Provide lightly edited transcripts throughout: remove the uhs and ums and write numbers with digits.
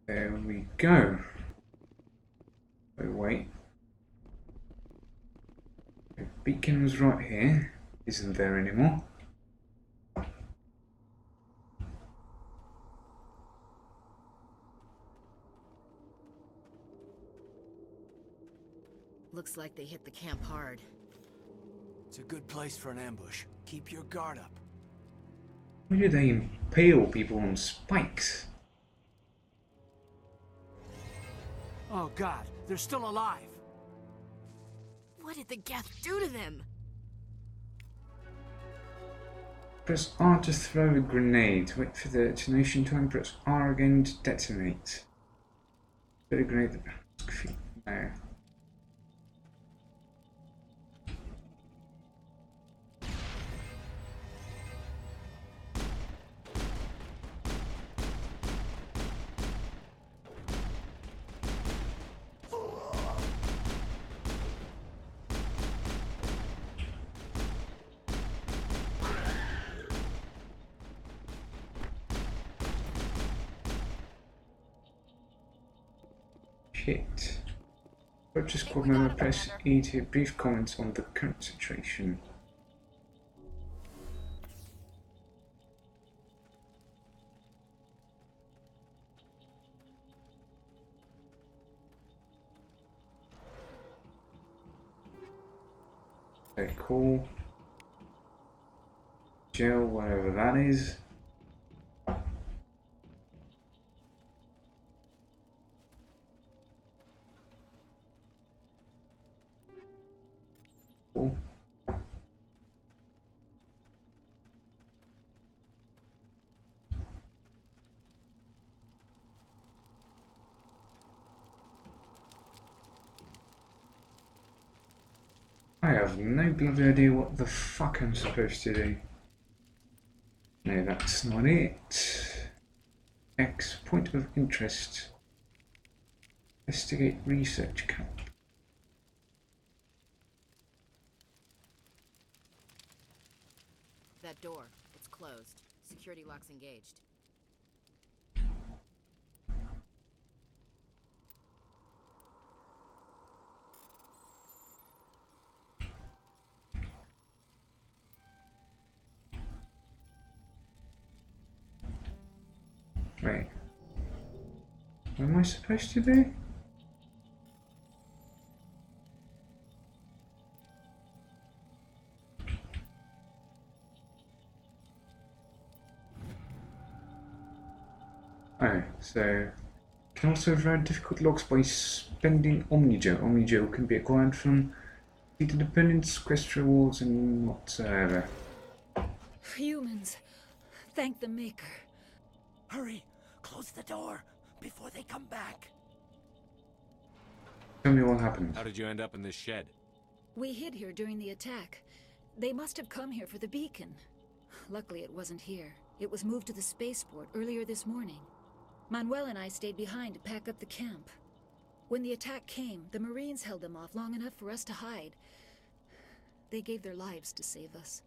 There we go. Oh, wait. The beacon was right here. Isn't there anymore? Looks like they hit the camp hard. It's a good place for an ambush. Keep your guard up. Why do they impale people on spikes? Oh god, they're still alive! What did the Geth do to them? Press R to throw a grenade. Wait for the detonation time. Press R again to detonate. Throw a grenade. No. Shit. Purchase squad member, press E to give brief comments on the current situation. Okay, cool. Jail, whatever that is. Cool. I have no bloody idea what the fuck I'm supposed to do. No, that's not it. X, point of interest. Investigate research camp. That door, it's closed. Security lock's engaged. Wait. What am I supposed to do? Oh, so can also override difficult locks by spending Omnigel. Omnigel can be acquired from the dependents, quest rewards, and whatsoever. Humans, thank the Maker. Hurry! Close the door before they come back. Tell me what happened. How did you end up in this shed? We hid here during the attack. They must have come here for the beacon. Luckily it wasn't here. It was moved to the spaceport earlier this morning. Manuel and I stayed behind to pack up the camp. When the attack came, the Marines held them off long enough for us to hide. They gave their lives to save us.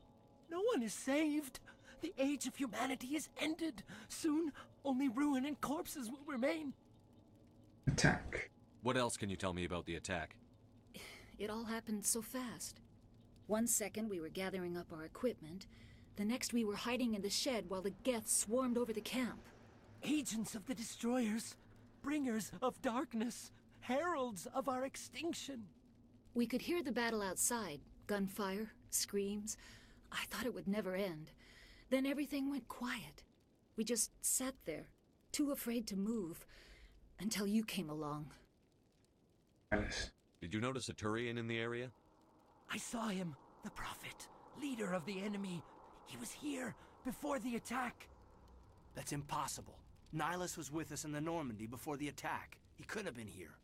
No one is saved. The age of humanity is ended. Soon, only ruin and corpses will remain. Attack. What else can you tell me about the attack? It all happened so fast. One second we were gathering up our equipment. The next we were hiding in the shed while the Geth swarmed over the camp. Agents of the destroyers, bringers of darkness, heralds of our extinction. We could hear the battle outside. Gunfire, screams. I thought it would never end. Then everything went quiet. We just sat there, too afraid to move, until you came along. Alice. Did you notice a Turian in the area? I saw him, the Prophet, leader of the enemy. He was here before the attack. That's impossible. Nihilus was with us in the Normandy before the attack. He couldn't have been here.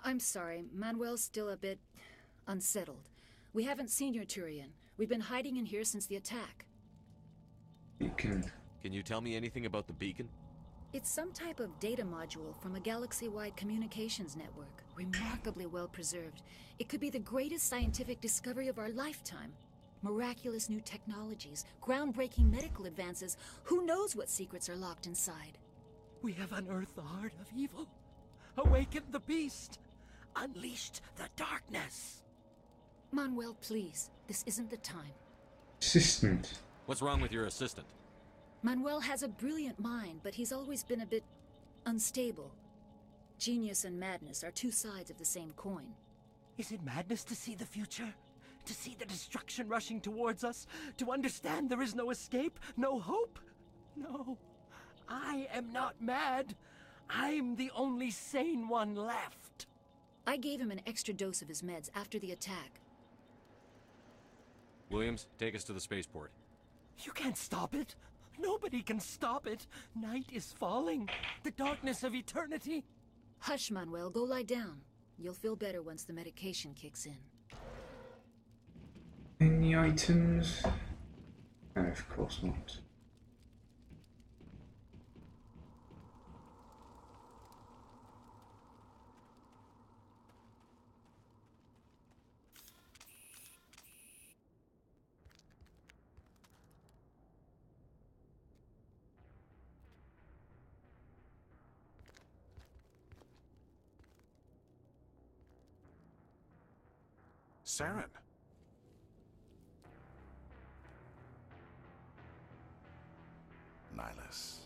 I'm sorry, Manuel's still a bit unsettled. We haven't seen your Turian. We've been hiding in here since the attack. Beacon. Can you tell me anything about the beacon? It's some type of data module from a galaxy-wide communications network. Remarkably well preserved. It could be the greatest scientific discovery of our lifetime. Miraculous new technologies, groundbreaking medical advances. Who knows what secrets are locked inside? We have unearthed the heart of evil, awakened the beast, unleashed the darkness. Manuel, please. This isn't the time. Assistant. What's wrong with your assistant? Manuel has a brilliant mind, but he's always been a bit unstable. Genius and madness are two sides of the same coin. Is it madness to see the future? To see the destruction rushing towards us? To understand there is no escape? No hope? No. I am not mad. I'm the only sane one left. I gave him an extra dose of his meds after the attack. Williams, take us to the spaceport. You can't stop it. Nobody can stop it. Night is falling. The darkness of eternity. Hush, Manuel. Go lie down. You'll feel better once the medication kicks in. Any items? No, of course not. Saren. Nihilus.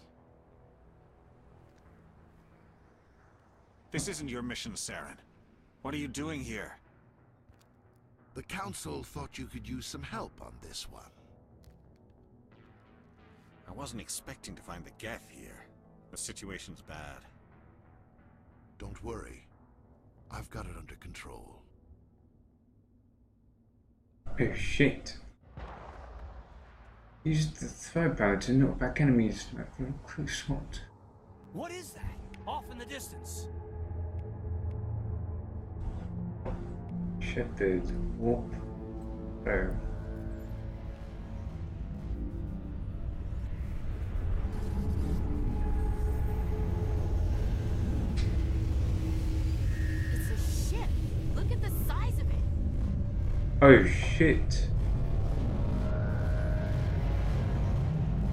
This isn't your mission, Saren. What are you doing here? The Council thought you could use some help on this one. I wasn't expecting to find the Geth here. The situation's bad. Don't worry. I've got it under control. Oh shit. Use the throw power to knock back enemies from a quick shot. What is that? Off in the distance. Shepherd, warp, bow. It's a ship. Look at the size of it. Oh shit.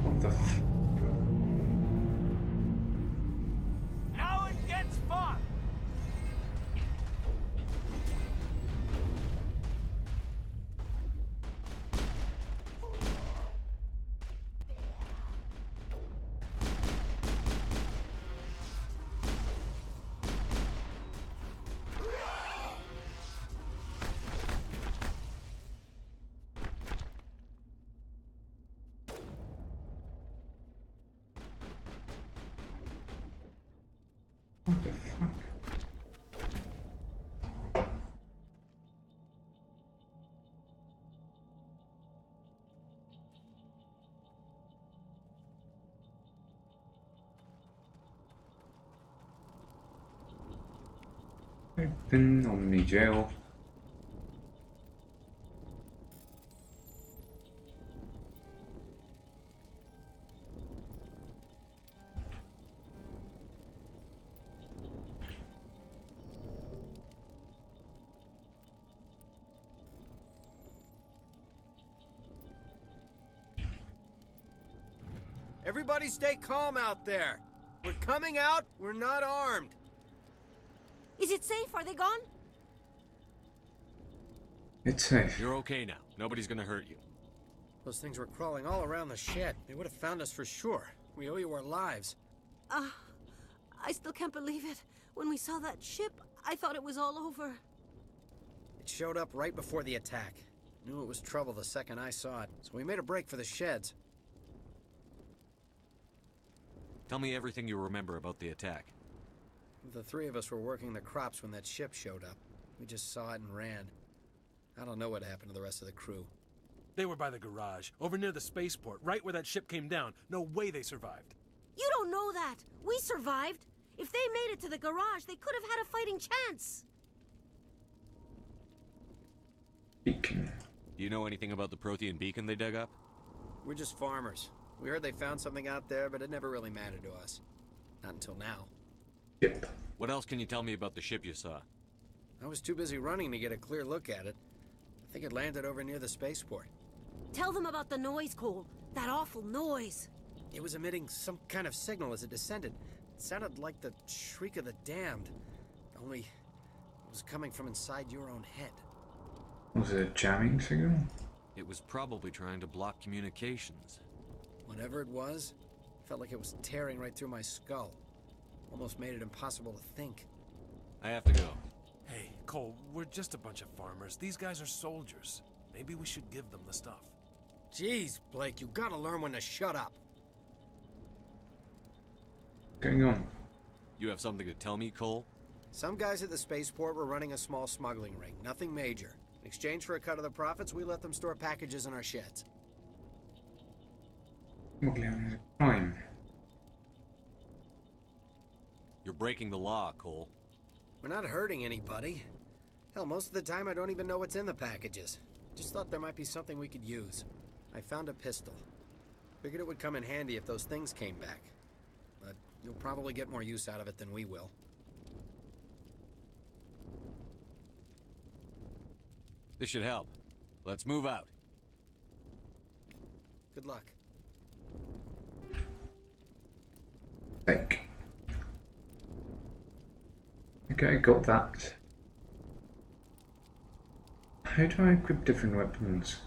What the f... Now it gets fun! What the fuck? Open Omni Jail. Everybody stay calm out there. We're coming out, we're not armed. Is it safe? Are they gone? It's safe. You're okay now. Nobody's gonna hurt you. Those things were crawling all around the shed. They would have found us for sure. We owe you our lives. I still can't believe it. When we saw that ship, I thought it was all over. It showed up right before the attack. Knew it was trouble the second I saw it, so we made a break for the sheds. Tell me everything you remember about the attack. The three of us were working the crops when that ship showed up. We just saw it and ran. I don't know what happened to the rest of the crew. They were by the garage, over near the spaceport, right where that ship came down. No way they survived. You don't know that. We survived. If they made it to the garage, they could have had a fighting chance. Beacon. Do you know anything about the Prothean beacon they dug up? We're just farmers. We heard they found something out there, but it never really mattered to us. Not until now. Yep. What else can you tell me about the ship you saw? I was too busy running to get a clear look at it. I think it landed over near the spaceport. Tell them about the noise, Cole. That awful noise. It was emitting some kind of signal as it descended. It sounded like the shriek of the damned, only it was coming from inside your own head. Was it a jamming signal? It was probably trying to block communications. Whatever it was, felt like it was tearing right through my skull. Almost made it impossible to think. I have to go. Hey, Cole, we're just a bunch of farmers. These guys are soldiers. Maybe we should give them the stuff. Jeez, Blake, you gotta learn when to shut up. What's going on? You have something to tell me, Cole? Some guys at the spaceport were running a small smuggling ring, nothing major. In exchange for a cut of the profits, we let them store packages in our sheds. Smuggling is a crime. You're breaking the law, Cole. We're not hurting anybody. Hell, most of the time I don't even know what's in the packages. Just thought there might be something we could use. I found a pistol. Figured it would come in handy if those things came back. But you'll probably get more use out of it than we will. This should help. Let's move out. Good luck. Fake. Okay, got that. How do I equip different weapons?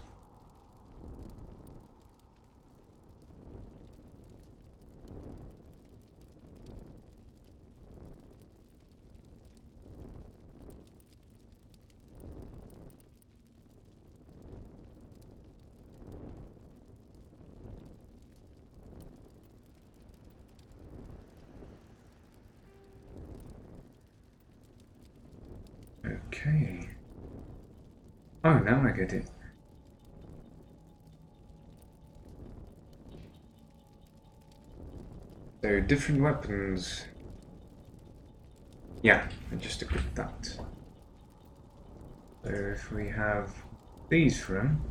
Okay. Oh, now I get it. So, different weapons. Yeah, I just equipped that. So, if we have these for him.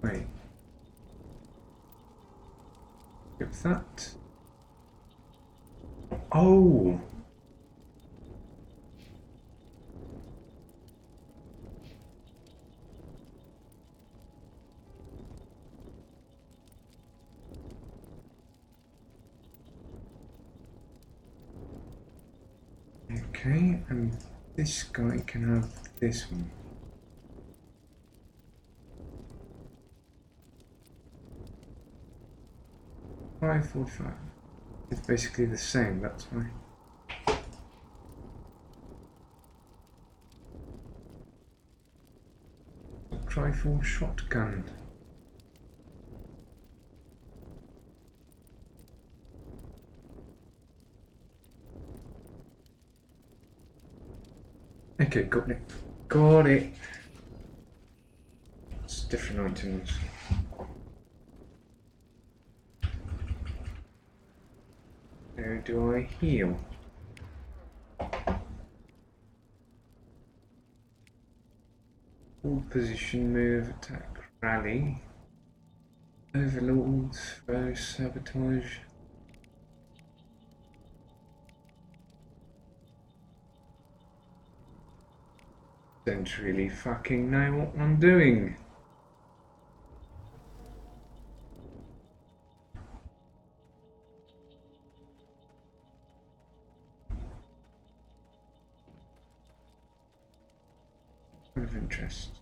Wait. Give that. Oh! Okay, and this guy can have this one. $5.45. It's basically the same, that's why. Rifle shotgun. Okay, got it. Got it. It's different items. How do I heal? Hold position, move, attack, rally. Overlords, throw, sabotage. Don't really fucking know what I'm doing. Of interest.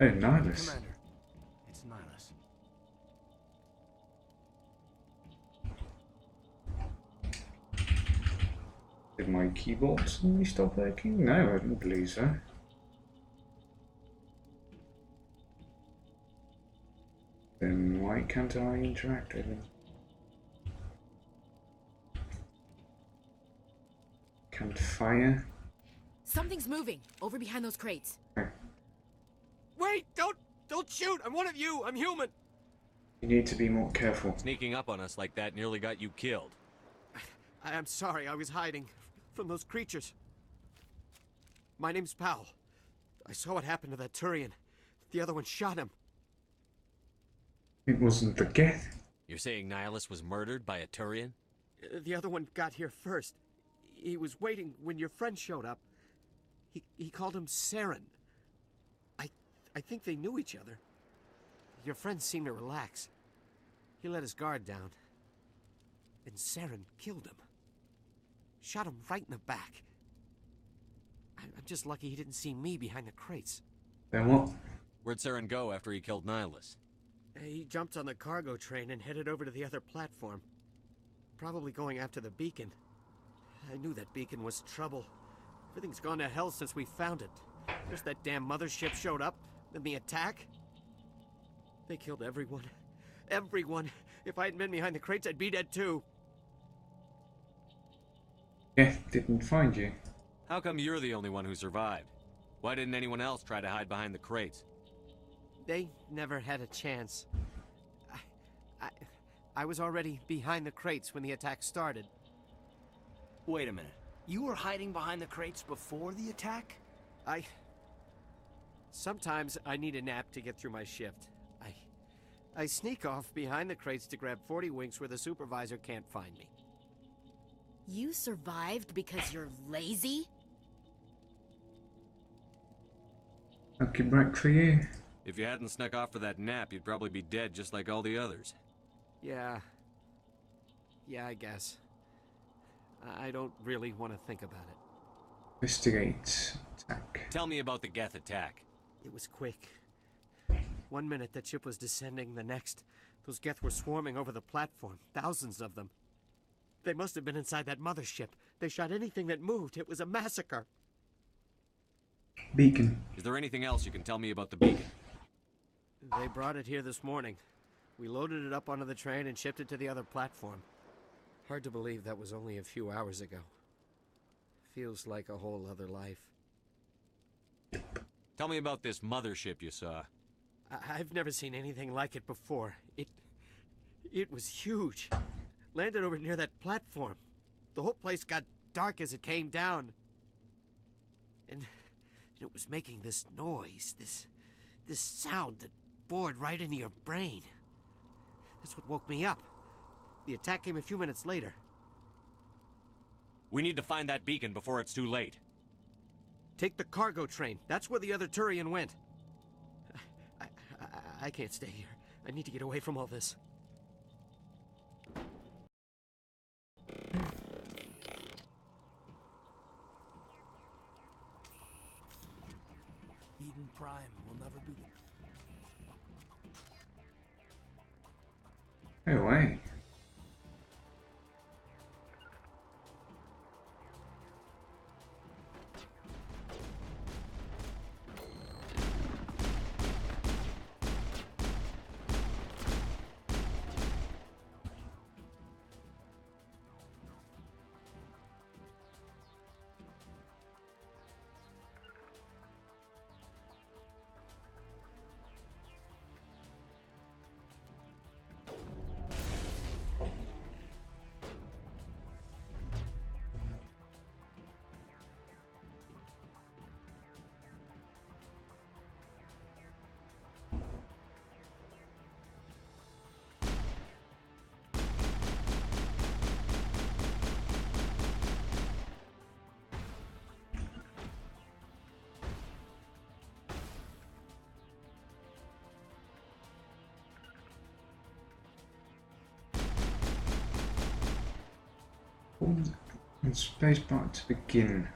Oh, Nihilus. Commander, it's Nihilus. Did my keyboard suddenly stop working? No, I didn't believe so. Then why can't I interact with him? Can't fire? Something's moving over behind those crates. Wait! Don't shoot! I'm one of you! I'm human! You need to be more careful. Sneaking up on us like that nearly got you killed. I'm sorry, I was hiding from those creatures. My name's Powell. I saw what happened to that Turian. The other one shot him. It wasn't the Geth. You're saying Nihilus was murdered by a Turian? The other one got here first. He was waiting when your friend showed up. He called him Saren. I think they knew each other. Your friend seemed to relax. He let his guard down. And Saren killed him. Shot him right in the back. I'm just lucky he didn't see me behind the crates. Then what? Where'd Saren go after he killed Nihilus? He jumped on the cargo train and headed over to the other platform. Probably going after the beacon. I knew that beacon was trouble. Everything's gone to hell since we found it. First that damn mothership showed up, then the attack. They killed everyone. Everyone. If I hadn't been behind the crates, I'd be dead too. Geth didn't find you. How come you're the only one who survived? Why didn't anyone else try to hide behind the crates? They never had a chance. I was already behind the crates when the attack started. Wait a minute. You were hiding behind the crates before the attack? Sometimes I need a nap to get through my shift. I sneak off behind the crates to grab 40 winks where the supervisor can't find me. You survived because you're lazy? Lucky break for you. If you hadn't snuck off for that nap, you'd probably be dead just like all the others. Yeah, I guess. I don't really want to think about it. Investigate. Attack. Tell me about the Geth attack. It was quick. 1 minute that ship was descending, the next, those Geth were swarming over the platform. Thousands of them. They must have been inside that mothership. They shot anything that moved. It was a massacre. Beacon. Is there anything else you can tell me about the beacon? They brought it here this morning. We loaded it up onto the train and shipped it to the other platform. Hard to believe that was only a few hours ago. Feels like a whole other life. Tell me about this mothership you saw. I've never seen anything like it before. It was huge. Landed over near that platform. The whole place got dark as it came down. And it was making this noise, this sound that bored right into your brain. That's what woke me up. The attack came a few minutes later. We need to find that beacon before it's too late. Take the cargo train. That's where the other Turian went. I can't stay here. I need to get away from all this. Eden Prime will never be... No way. Hold and spacebar to begin.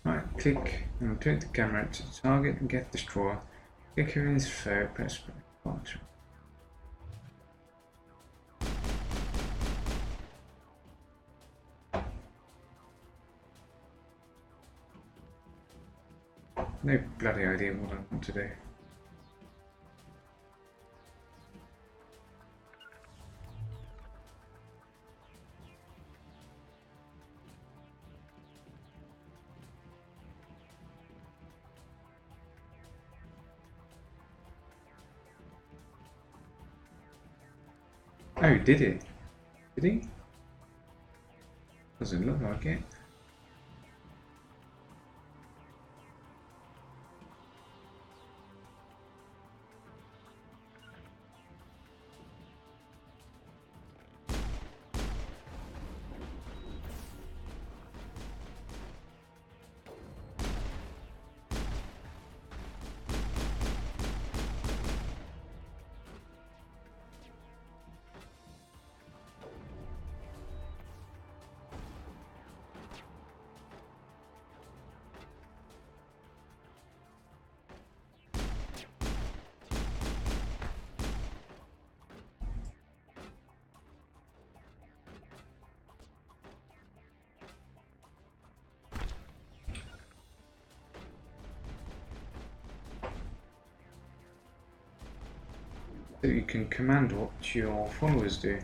Right, click and rotate the camera to the target and get the straw. Click here in this fair, press button. No bloody idea what I want to do. Oh, did it? Did he? Doesn't look like it. So you can command what your followers do.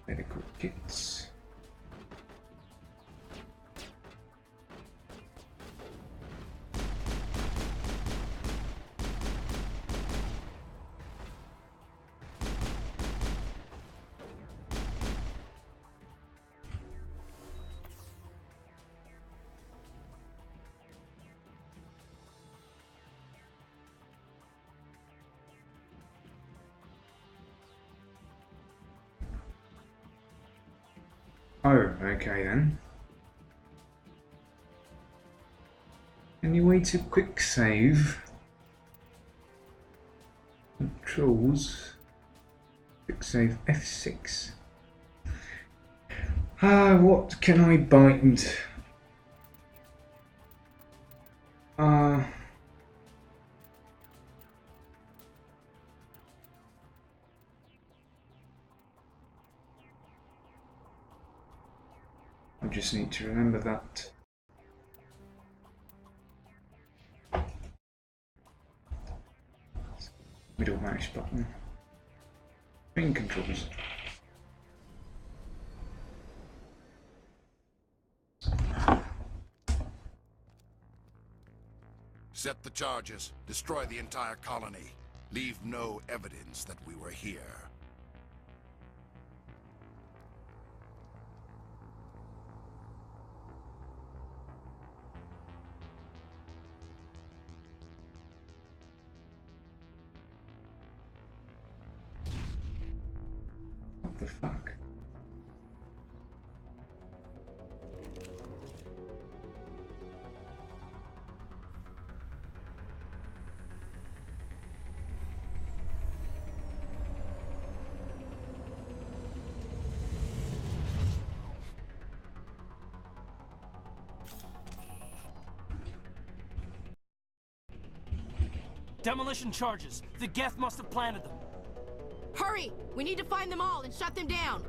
Medical kits. Oh, okay then. Any way to quick save? Controls. Quick save F6. What can I bind? I just need to remember that. Middle mouse button. Ring controls. Set the charges. Destroy the entire colony. Leave no evidence that we were here. What the fuck? Demolition charges. The Geth must have planted them. Hurry! We need to find them all and shut them down!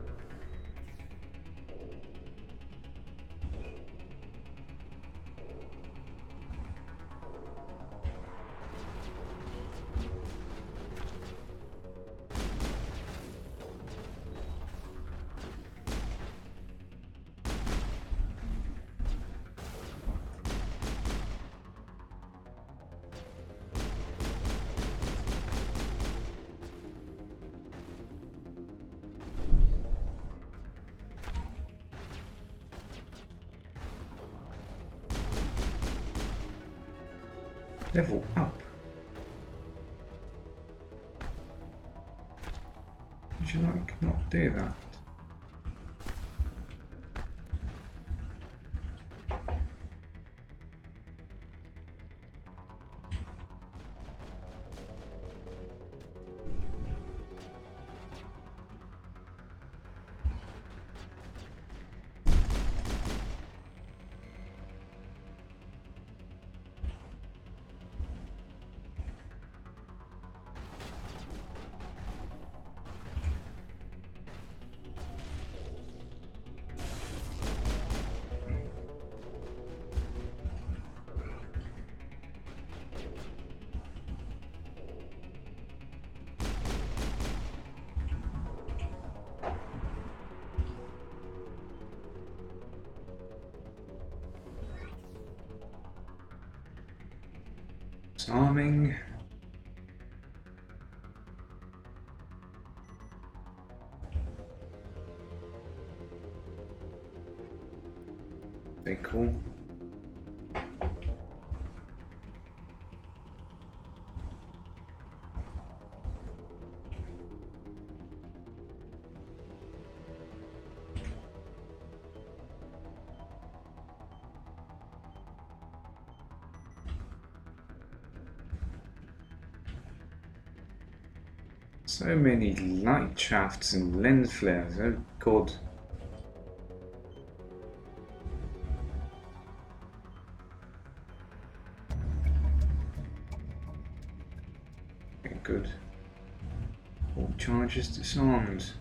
Level up. Would you like not do that? Disarming. Very cool. So many light shafts and lens flares, oh god. Okay, good. All charges disarmed.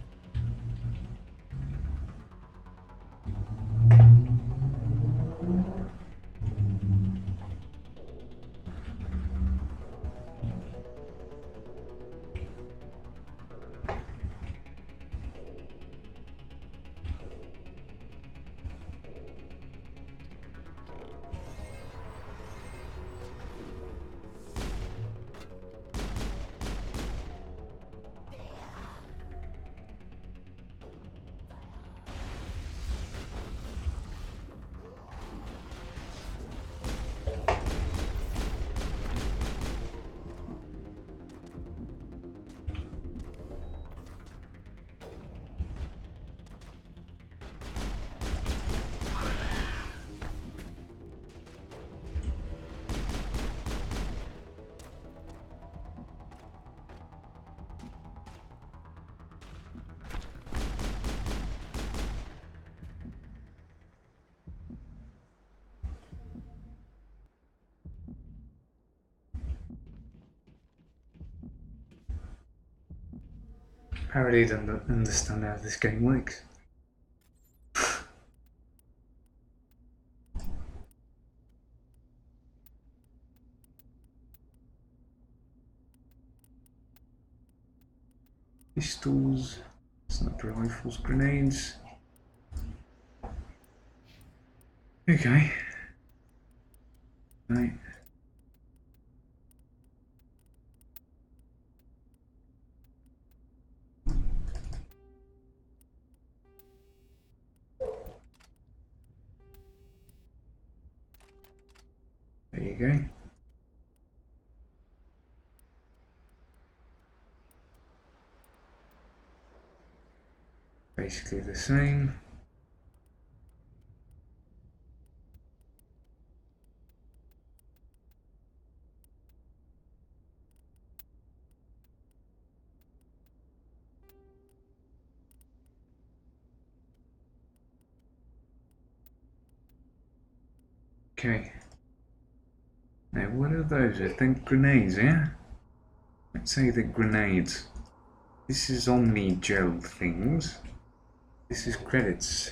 Apparently don't understand how this game works. Pistols, sniper rifles, grenades. Okay. Right. There you go. Basically the same. Okay. Now what are those? I think grenades, yeah? Let's say the grenades. This is Omni gel things. This is credits.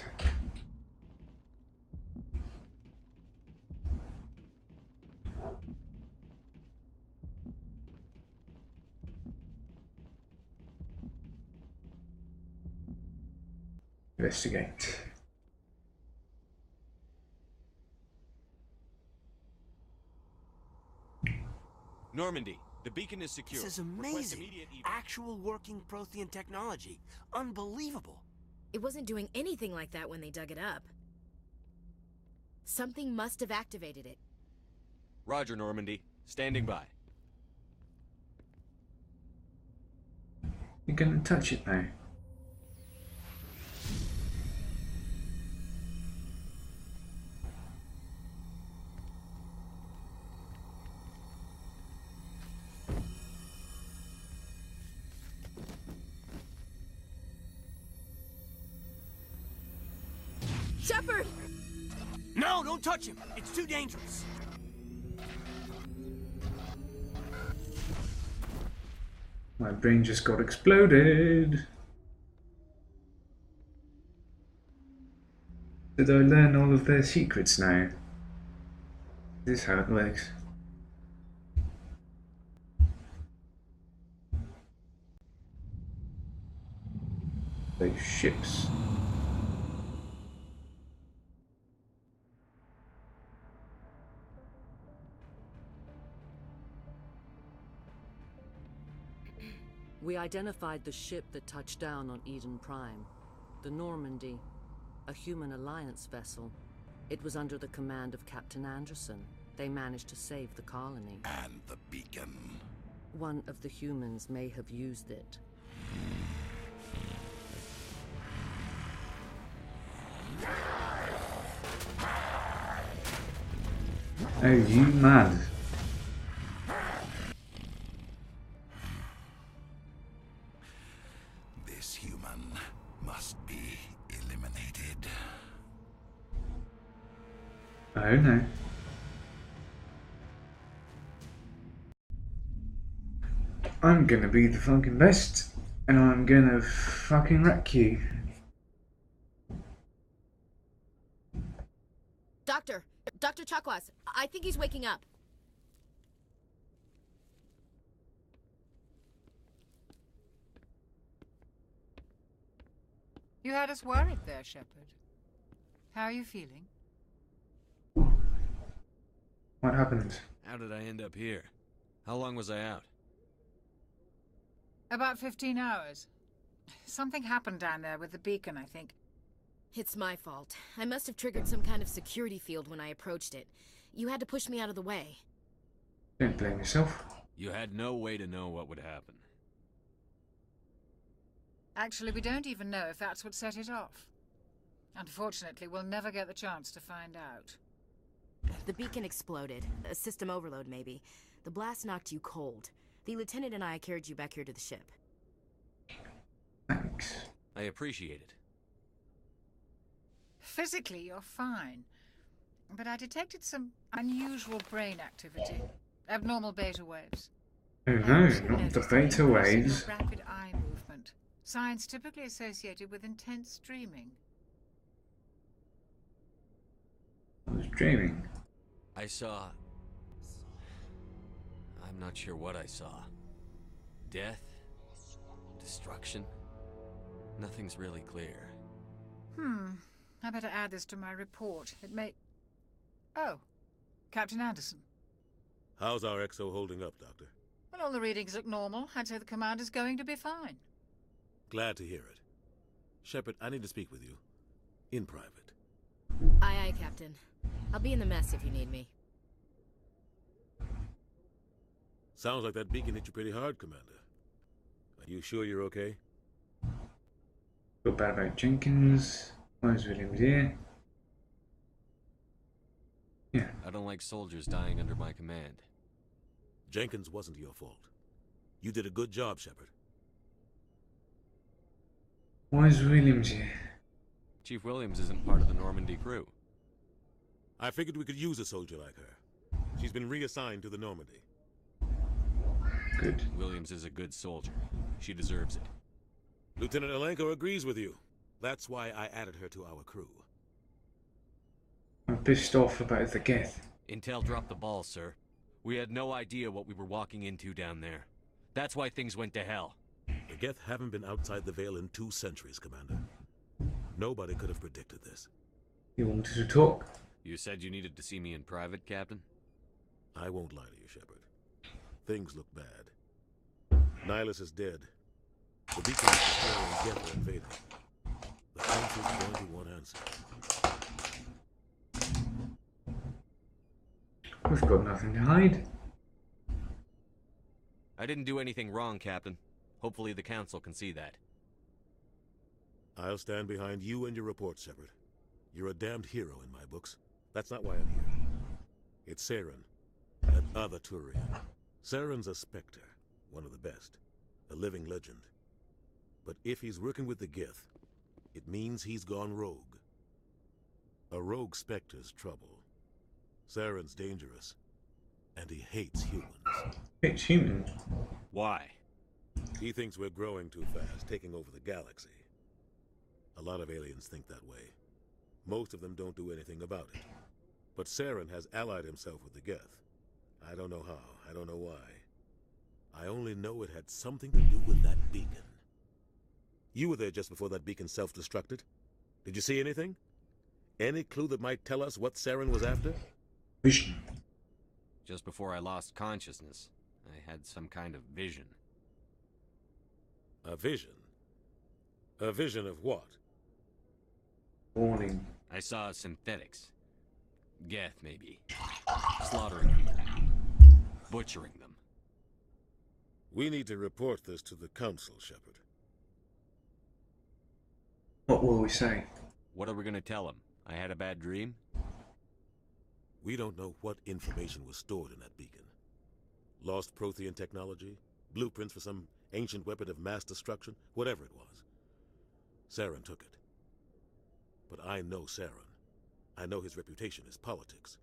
Investigate. Normandy, the beacon is secure. This is Request amazing. immediate evac. Actual working Prothean technology. Unbelievable. It wasn't doing anything like that when they dug it up. Something must have activated it. Roger, Normandy. Standing by. You're gonna touch it now. Shepard! No, don't touch him. It's too dangerous. My brain just got exploded. Did I learn all of their secrets now? This is how it works. Those ships. We identified the ship that touched down on Eden Prime. The Normandy. A human alliance vessel. It was under the command of Captain Anderson. They managed to save the colony. And the beacon. One of the humans may have used it. Oh, you mad? This human must be eliminated. Oh no. I'm gonna be the fucking best, and I'm gonna fucking wreck you. Dr. Chakwas, I think he's waking up. You had us worried there, Shepard. How are you feeling? What happened? How did I end up here? How long was I out? About 15 hours. Something happened down there with the beacon, I think. It's my fault. I must have triggered some kind of security field when I approached it. You had to push me out of the way. Don't blame yourself. You had no way to know what would happen. Actually, we don't even know if that's what set it off. Unfortunately, we'll never get the chance to find out. The beacon exploded. A system overload, maybe. The blast knocked you cold. The lieutenant and I carried you back here to the ship. Thanks. I appreciate it. Physically, you're fine. But I detected some unusual brain activity. Abnormal beta waves. Oh no, not the beta waves. Rapid eye movement. Signs typically associated with intense dreaming. I was dreaming. I saw... I'm not sure what I saw. Death? Destruction? Nothing's really clear. I better add this to my report. It may... Oh, Captain Anderson. How's our XO holding up, Doctor? Well, all the readings look normal. I'd say the commander's going to be fine. Glad to hear it. Shepard, I need to speak with you. In private. Aye, aye, Captain. I'll be in the mess if you need me. Sounds like that beacon hit you pretty hard, Commander. Are you sure you're okay? Feel bad about Jenkins. Where's Williams here? Yeah. I don't like soldiers dying under my command. Jenkins wasn't your fault. You did a good job, Shepard. Why is Williams here? Chief Williams isn't part of the Normandy crew. I figured we could use a soldier like her. She's been reassigned to the Normandy. Good. Williams is a good soldier. She deserves it. Lieutenant Alenko agrees with you. That's why I added her to our crew. I'm pissed off about the Geth. Intel dropped the ball, sir. We had no idea what we were walking into down there. That's why things went to hell. The Geth haven't been outside the Veil in 2 centuries, Commander. Nobody could have predicted this. You wanted to talk? You said you needed to see me in private, Captain? I won't lie to you, Shepard. Things look bad. Nihilus is dead. The beacon is destroyed and Geth are invaded. The Council's going to want answers. We've got nothing to hide. I didn't do anything wrong, Captain. Hopefully the Council can see that. I'll stand behind you and your report, Shepard. You're a damned hero in my books. That's not why I'm here. It's Saren, that other Turian. Saren's a Spectre, one of the best, a living legend. But if he's working with the Geth, it means he's gone rogue. A rogue Spectre's trouble. Saren's dangerous, and he hates humans. Hates humans? Why? He thinks we're growing too fast, taking over the galaxy. A lot of aliens think that way. Most of them don't do anything about it. But Saren has allied himself with the Geth. I don't know how, I don't know why. I only know it had something to do with that beacon. You were there just before that beacon self-destructed. Did you see anything? Any clue that might tell us what Saren was after? Vision. Just before I lost consciousness, I had some kind of vision. A vision? A vision of what? Warning. I saw synthetics. Geth, maybe. Slaughtering people. Butchering them. We need to report this to the Council, Shepard. What will we say? What are we gonna tell him? I had a bad dream? We don't know what information was stored in that beacon. Lost Prothean technology? Blueprints for some ancient weapon of mass destruction? Whatever it was. Saren took it. But I know Saren. I know his reputation is politics.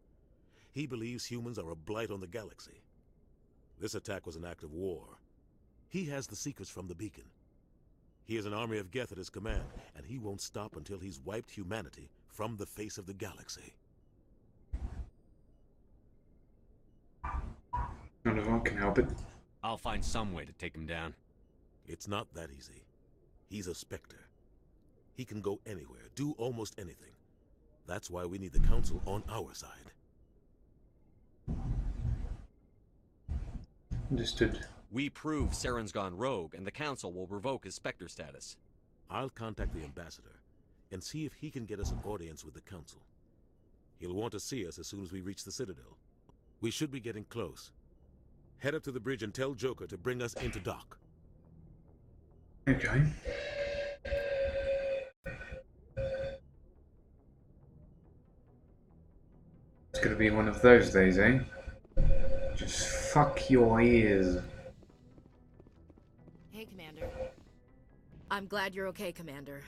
He believes humans are a blight on the galaxy. This attack was an act of war. He has the secrets from the beacon. He has an army of Geth at his command, and he won't stop until he's wiped humanity from the face of the galaxy. None of I can help it. I'll find some way to take him down. It's not that easy. He's a Spectre. He can go anywhere, do almost anything. That's why we need the Council on our side. Understood. We prove Saren's gone rogue, and the Council will revoke his Spectre status. I'll contact the Ambassador and see if he can get us an audience with the Council. He'll want to see us as soon as we reach the Citadel. We should be getting close. Head up to the bridge and tell Joker to bring us into dock. Okay. It's gonna be one of those days, eh? Just fuck your ears. Hey, Commander. I'm glad you're okay, Commander.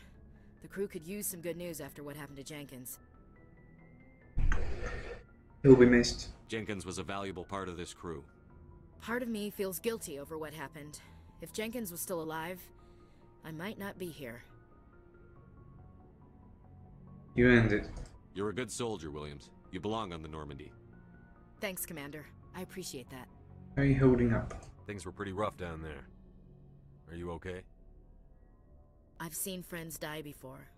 The crew could use some good news after what happened to Jenkins. He'll be missed. Jenkins was a valuable part of this crew. Part of me feels guilty over what happened. If Jenkins was still alive, I might not be here. You earned it. You're a good soldier, Williams. You belong on the Normandy. Thanks, Commander. I appreciate that. How are you holding up? Things were pretty rough down there. Are you okay? I've seen friends die before.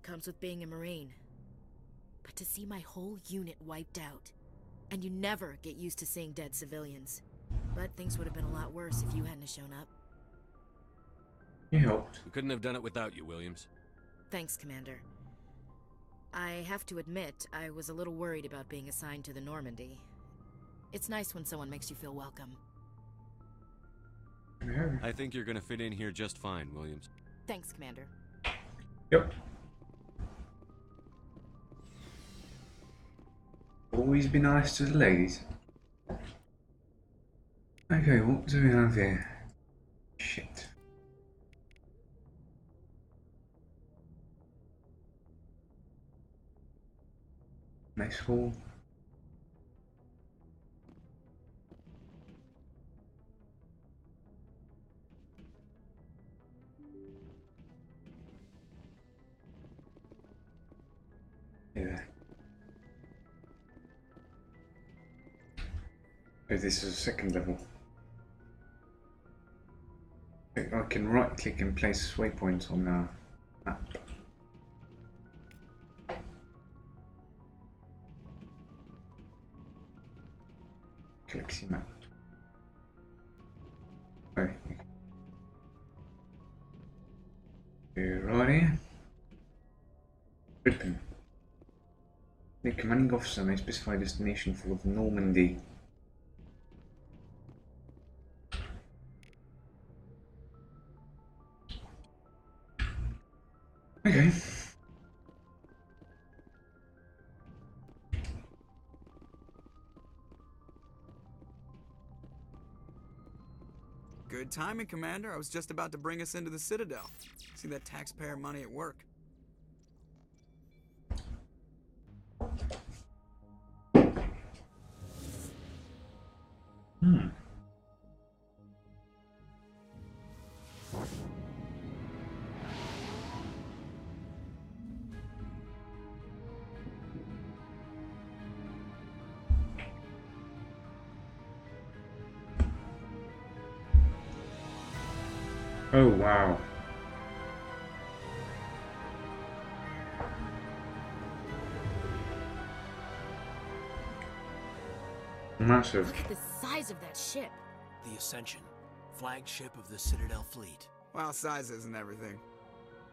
Comes with being a Marine. But to see my whole unit wiped out, and you never get used to seeing dead civilians. But things would have been a lot worse if you hadn't shown up. You helped. We couldn't have done it without you, Williams. Thanks, Commander. I have to admit, I was a little worried about being assigned to the Normandy. It's nice when someone makes you feel welcome. Yeah. I think you're gonna fit in here just fine, Williams. Thanks, Commander. Yep. Always be nice to the ladies. Okay, what do we have here? Shit. Nice hall. Yeah. Oh, this is a second level. I can right click and place waypoints on the map. Galaxy map. Oh, righty. Open. The commanding officer may specify a destination for the Normandy. Okay. Good timing, Commander. I was just about to bring us into the Citadel. See that taxpayer money at work. Hmm. Oh wow. Massive. Look at the size of that ship. The Ascension, flagship of the Citadel fleet. Well, sizes and everything.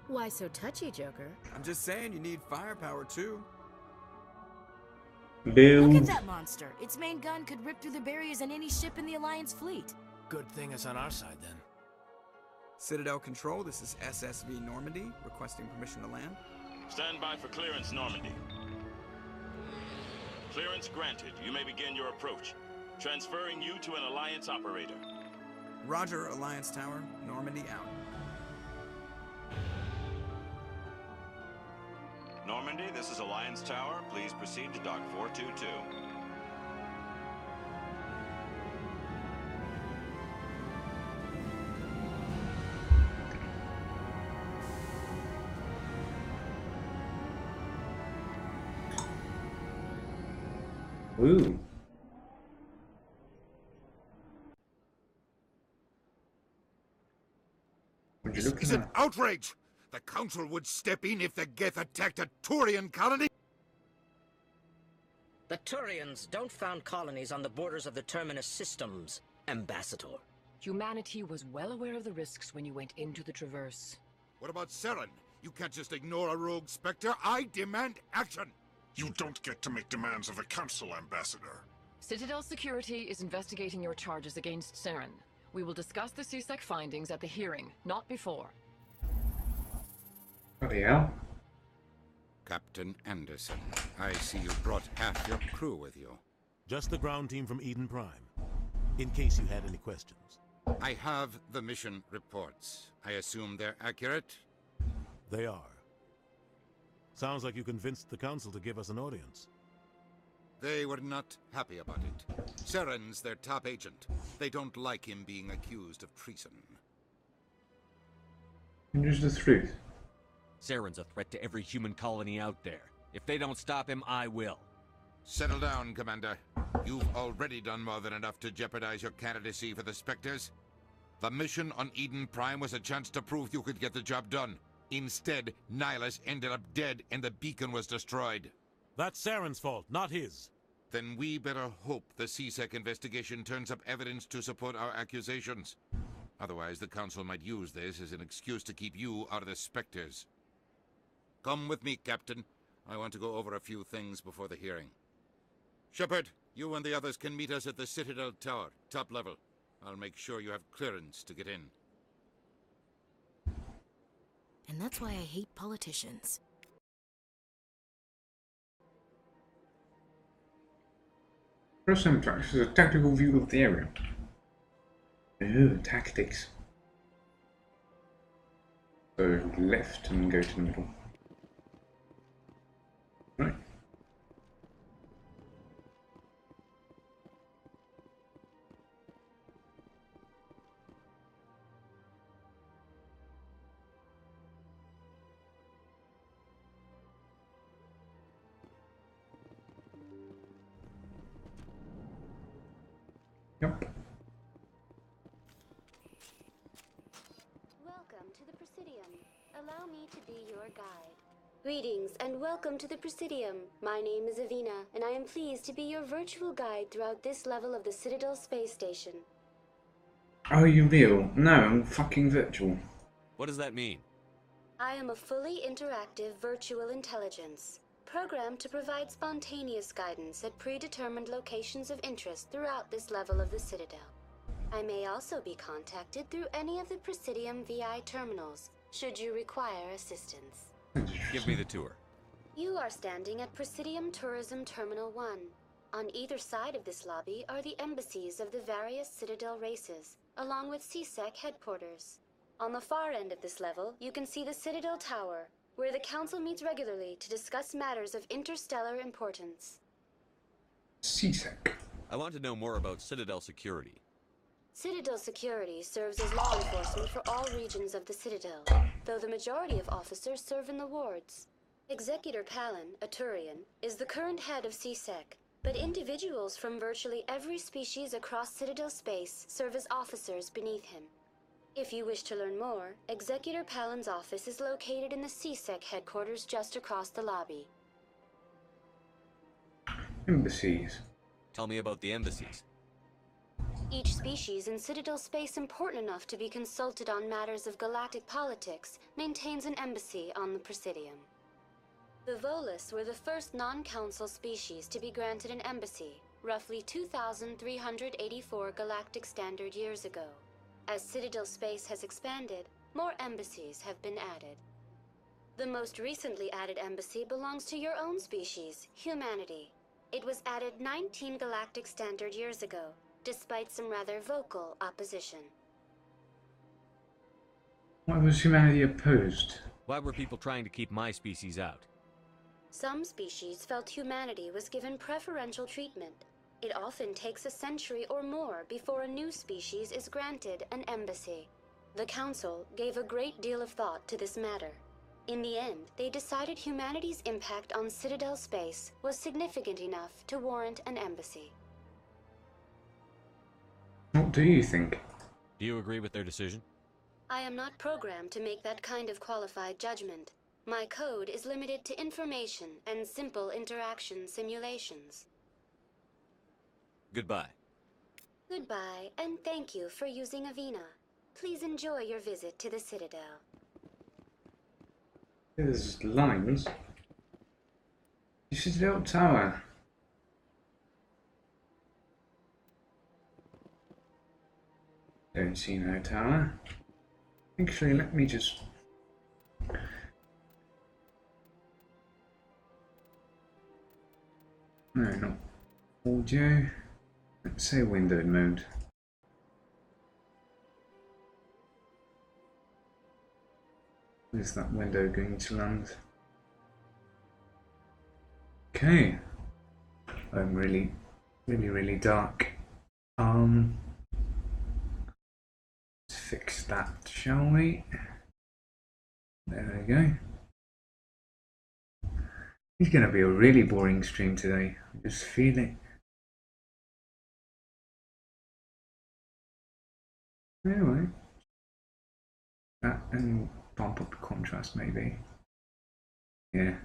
Why so touchy, Joker? I'm just saying you need firepower too. Look at that monster. Its main gun could rip through the barriers in any ship in the Alliance fleet. Good thing it's on our side, then. Citadel Control, this is SSV Normandy, requesting permission to land. Stand by for clearance, Normandy. Clearance granted. You may begin your approach. Transferring you to an Alliance operator. Roger, Alliance Tower, Normandy out. Normandy, this is Alliance Tower. Please proceed to Dock 422. Ooh. Would you look It's at an outrage! The Council would step in if the Geth attacked a Turian colony? The Turians don't found colonies on the borders of the Terminus systems, Ambassador. Humanity was well aware of the risks when you went into the Traverse. What about Saren? You can't just ignore a rogue Spectre. I demand action! You don't get to make demands of the Council, Ambassador. Citadel Security is investigating your charges against Saren. We will discuss the CSEC findings at the hearing, not before. Oh, yeah. Captain Anderson, I see you brought half your crew with you. Just the ground team from Eden Prime, in case you had any questions. I have the mission reports. I assume they're accurate? They are. Sounds like you convinced the Council to give us an audience. They were not happy about it. Saren's their top agent. They don't like him being accused of treason. Here's the truth. Saren's a threat to every human colony out there. If they don't stop him, I will. Settle down, Commander. You've already done more than enough to jeopardize your candidacy for the Spectres. The mission on Eden Prime was a chance to prove you could get the job done. Instead, Nihilus ended up dead and the beacon was destroyed. That's Saren's fault, not his. Then we better hope the CSEC investigation turns up evidence to support our accusations. Otherwise, the Council might use this as an excuse to keep you out of the Spectres. Come with me, Captain. I want to go over a few things before the hearing. Shepard, you and the others can meet us at the Citadel Tower, top level. I'll make sure you have clearance to get in. And that's why I hate politicians. First time tracks is a tactical view of the area. Ooh, tactics. So left and go to the middle. Right. Yep. Welcome to the Presidium. Allow me to be your guide. Greetings and welcome to the Presidium. My name is Avina, and I am pleased to be your virtual guide throughout this level of the Citadel space station. Are you real? No, I'm fucking virtual. What does that mean? I am a fully interactive virtual intelligence, programmed to provide spontaneous guidance at predetermined locations of interest throughout this level of the Citadel. I may also be contacted through any of the Presidium VI terminals, should you require assistance. Give me the tour. You are standing at Presidium Tourism Terminal 1. On either side of this lobby are the embassies of the various Citadel races, along with CSEC headquarters. On the far end of this level, you can see the Citadel Tower, where the Council meets regularly to discuss matters of interstellar importance. CSEC. I want to know more about Citadel security. Citadel security serves as law enforcement for all regions of the Citadel, though the majority of officers serve in the wards. Executor Palin, a Turian, is the current head of CSEC, but individuals from virtually every species across Citadel space serve as officers beneath him. If you wish to learn more, Executor Palin's office is located in the CSEC headquarters just across the lobby. Embassies. Tell me about the embassies. Each species in Citadel space important enough to be consulted on matters of galactic politics maintains an embassy on the Presidium. The Volus were the first non-council species to be granted an embassy, roughly 2,384 galactic standard years ago. As Citadel space has expanded, more embassies have been added. The most recently added embassy belongs to your own species, humanity. It was added 19 galactic standard years ago, despite some rather vocal opposition. Why was humanity opposed? Why were people trying to keep my species out? Some species felt humanity was given preferential treatment. It often takes a century or more before a new species is granted an embassy. The Council gave a great deal of thought to this matter. In the end, they decided humanity's impact on Citadel space was significant enough to warrant an embassy. What do you think? Do you agree with their decision? I am not programmed to make that kind of qualified judgment. My code is limited to information and simple interaction simulations. Goodbye. Goodbye, and thank you for using Avina. Please enjoy your visit to the Citadel. There's lines. This is the old tower. Don't see no tower. Actually, let me just... No, not audio. Let's say windowed mode. Where's that window going to land? Okay. I'm really dark. Let's fix that, shall we? There we go. It's going to be a really boring stream today. I just feel it. Anyway. That and bump up the contrast maybe. Yeah,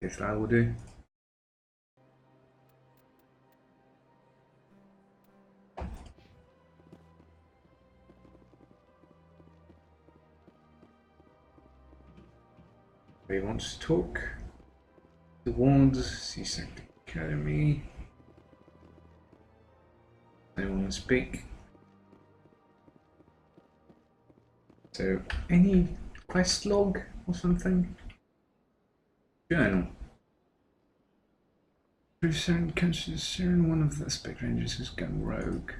guess that will do. Who wants to talk? The wards, C-Sec Academy. Anyone speak? So, any quest log or something? Journal. Considering one of the Spectre Rangers has gone rogue.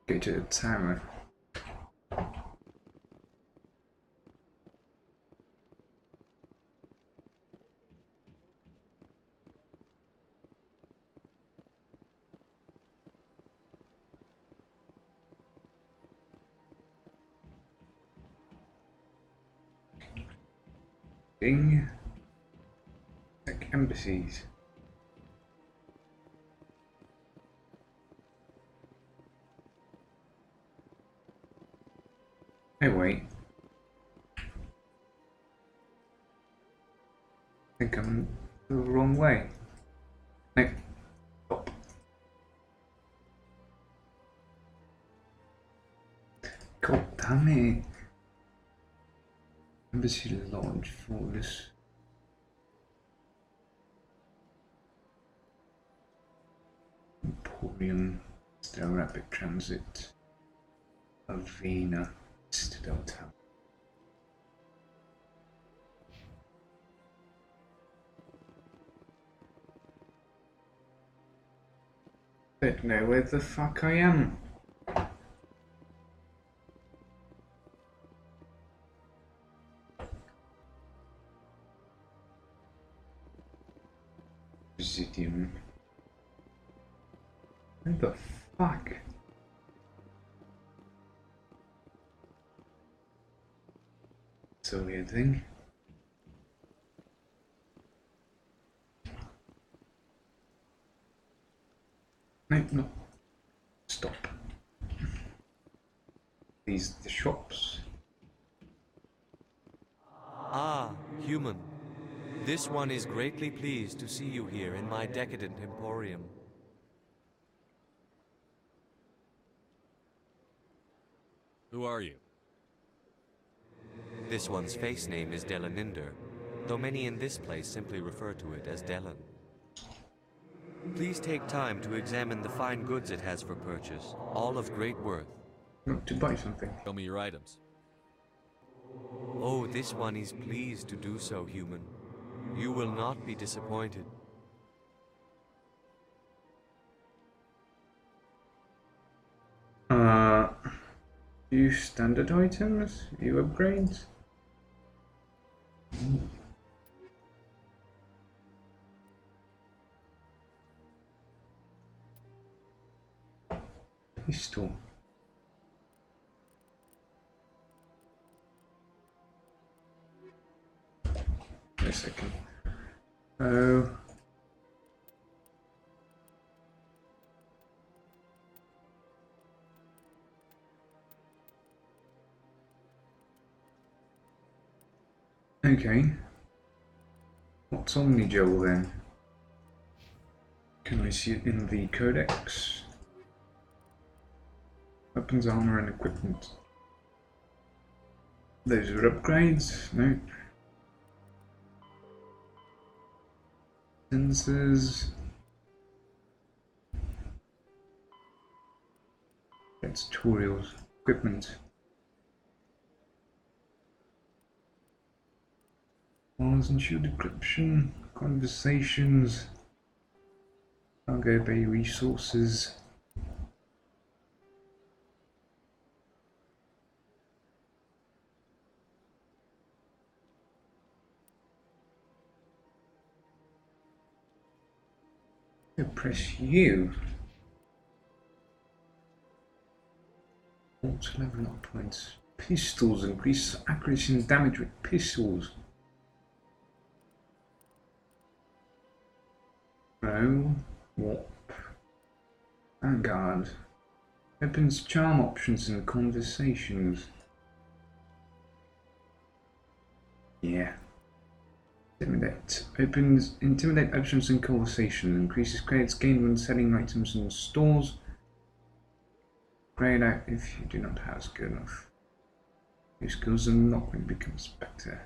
Go to the tower. Ding. Check embassies. Hey, wait. I think I'm the wrong way. No. Stop. God damn it. Embassy Lodge for this. Emporium. Still Rapid Transit. Avina. Citadel Tower. Don't know where the fuck I am. Presidium. Where the fuck? It's a weird thing. No, no. Stop. These the shops. Ah, human. This one is greatly pleased to see you here in my decadent emporium. Who are you? This one's face name is Delaninder, though many in this place simply refer to it as Delan. Please take time to examine the fine goods it has for purchase, all of great worth. Not to buy something. Show me your items. Oh, this one is pleased to do so, human. You will not be disappointed. Few standard items, few upgrades. Pistol. Wait a second. Oh. Okay. What's Omnigel then? Can I see it in the codex? Weapons, armor, and equipment. Those are upgrades. No. Sensors. That's tutorials. Equipment. Walls and shield decryption. Conversations. Cargo bay resources. Press U. Alt level up points. Pistols increase accuracy and damage with pistols. No. Warp. Vanguard. Opens charm options and conversations. Yeah. Intimidate. Opens intimidate options and conversation. Increases credits gained when selling items in stores. Grayed out if you do not have skill enough. Your skills are not going to become Spectre.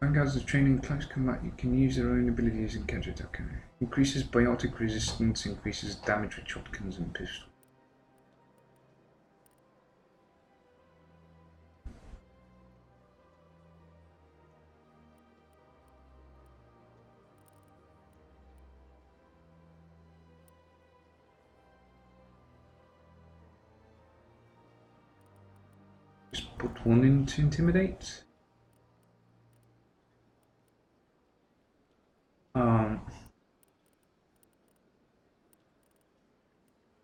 Vanguards of training in close combat, you can use their own abilities and gadgets. Okay. Increases biotic resistance, increases damage with shotguns and pistols. Just put one in to intimidate.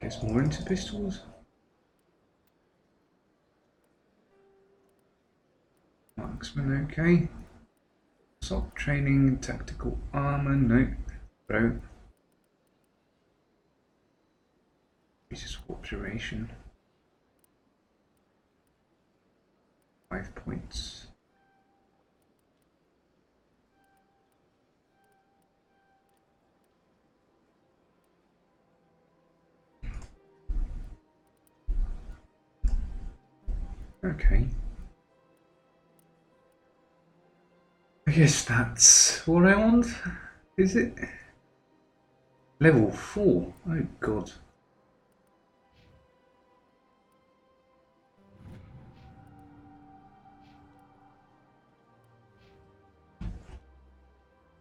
Guess more into pistols. Marksman, okay. Assault training, tactical armor, no. Bro. This is warp duration. 5 points. Okay. I guess that's what I want. Is it? Level 4. Oh god.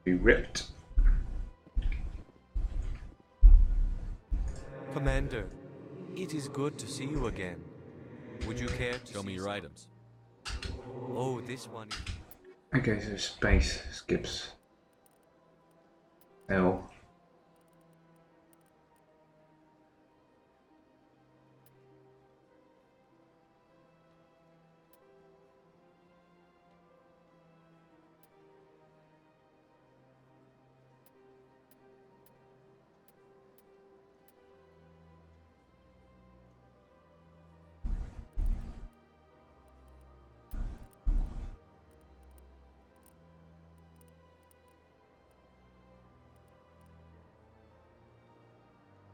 Be ripped. Commander, it is good to see you again. Would you care to show me your items? Oh, this one. Okay, so space skips L.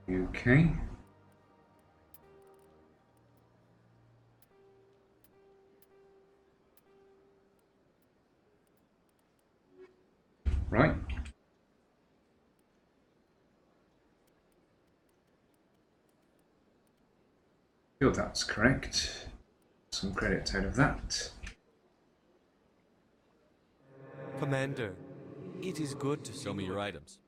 Okay. Right. Feel that's correct. Some credits out of that. Commander, it is good to show me your items.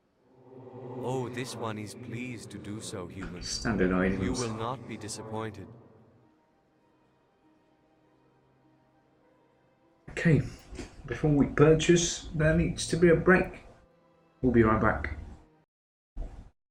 Oh, this one is pleased to do so, human. Standard items. You will not be disappointed. Okay, before we purchase, there needs to be a break. We'll be right back.